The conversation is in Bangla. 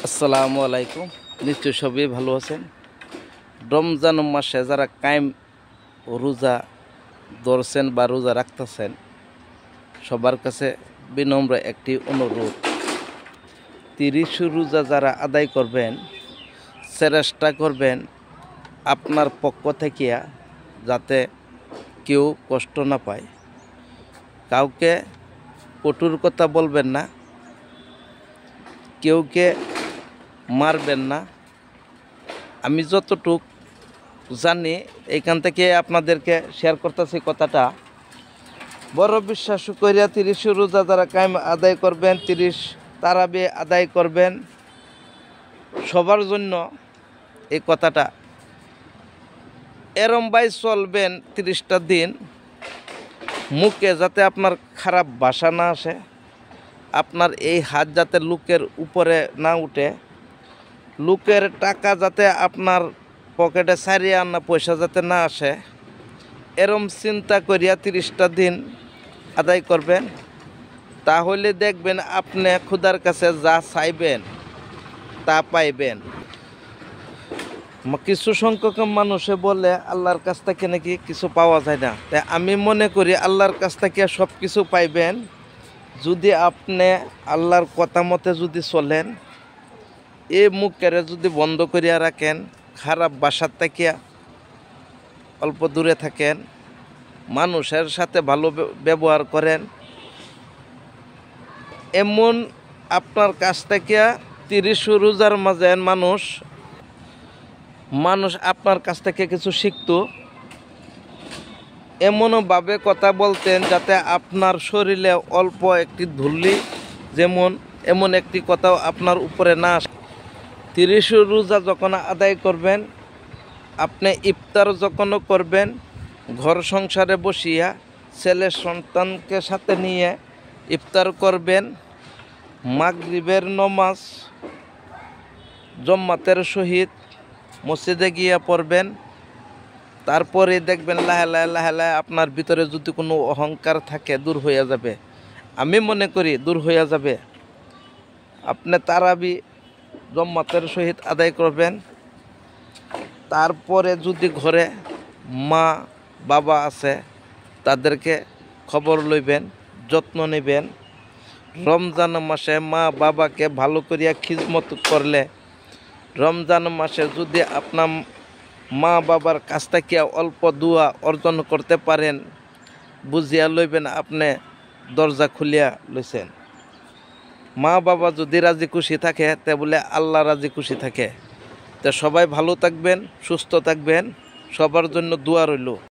আসসালামু আলাইকুম। নিশ্চয় সবই ভালো আছেন। রমজান মাসে যারা কায়েম রোজা ধরছেন বা রোজা রাখতেছেন, সবার কাছে বিনম্র একটি অনুরোধ, 30 রোজা যারা আদায় করবেন, চেষ্টা করবেন আপনার পক্ষ থেকে যাতে কেউ কষ্ট না পায়। কাউকে কটুর কথা বলবেন না, কেউকে মারবেন না। আমি যতটুক জানি এইখান থেকে আপনাদেরকে শেয়ার করতেছি কথাটা। বড় বিশ্বাস করিয়া 30 রোজা যারা কায়েম আদায় করবেন, 30 তারাবি আদায় করবেন, সবার জন্য এই কথাটা। এরম ভাই চলবেন 30টা দিন, মুখে যাতে আপনার খারাপ ভাষা না আসে, আপনার এই হাত যাতে লোকের উপরে না উঠে, লোকের টাকা যাতে আপনার পকেটে ছাড়িয়ে আনা পয়সা যাতে না আসে, এরম চিন্তা করিয়া 30টা দিন আদায় করবেন। তাহলে দেখবেন আপনি খোদার কাছে যা চাইবেন তা পাইবেন। কিছু সংখ্যক মানুষে বলে আল্লাহর কাছ থেকে নাকি কিছু পাওয়া যায় না। তাই আমি মনে করি আল্লাহর কাছ থেকে সব কিছু পাইবেন যদি আপনি আল্লাহর কথা মতে যদি চলেন, এই মুখের যদি বন্ধ করিয়া রাখেন, খারাপ বাসার থেকে অল্প দূরে থাকেন, মানুষের সাথে ভালো ব্যবহার করেন, এমন আপনার কাছ থেকে 30 রোজার মাঝে মানুষ আপনার কাছ থেকে কিছু শিখত, এমনভাবে কথা বলতেন যাতে আপনার শরীরে অল্প একটি ধুলি এমন একটি কথাও আপনার উপরে না আসে। 30 রোজা যখন আদায় করবেন, আপনি ইফতার যখন করবেন, ঘর সংসারে বসিয়া ছেলে সন্তানকে সাথে নিয়ে ইফতার করবেন। মাগরিবের নমাজ জামাতের সহিত মসজিদে গিয়ে পড়বেন। তারপরে দেখবেন লাহে লাহে আপনার ভিতরে যদি কোনো অহংকার থাকে দূর হয়ে যাবে। আমি মনে করি দূর হয়ে যাবে। আপনি তারাবি জামাতের সহিত আদায় করবেন। তারপরে যদি ঘরে মা বাবা আছে, তাদেরকে খবর লইবেন, যত্ন নেবেন। রমজান মাসে মা বাবাকে ভালো করিয়া খিদমত করলে, রমজান মাসে যদি আপনার মা বাবার কাছ থেকে অল্প দোয়া অর্জন করতে পারেন, বুঝিয়া লইবেন আপনি দরজা খুলিয়া লইছেন। মা বাবা যদি রাজি খুশি থাকে, তে বলে আল্লাহ রাজি খুশি থাকে। তো সবাই ভালো থাকবেন, সুস্থ থাকবেন, সবার জন্য দোয়া রইল।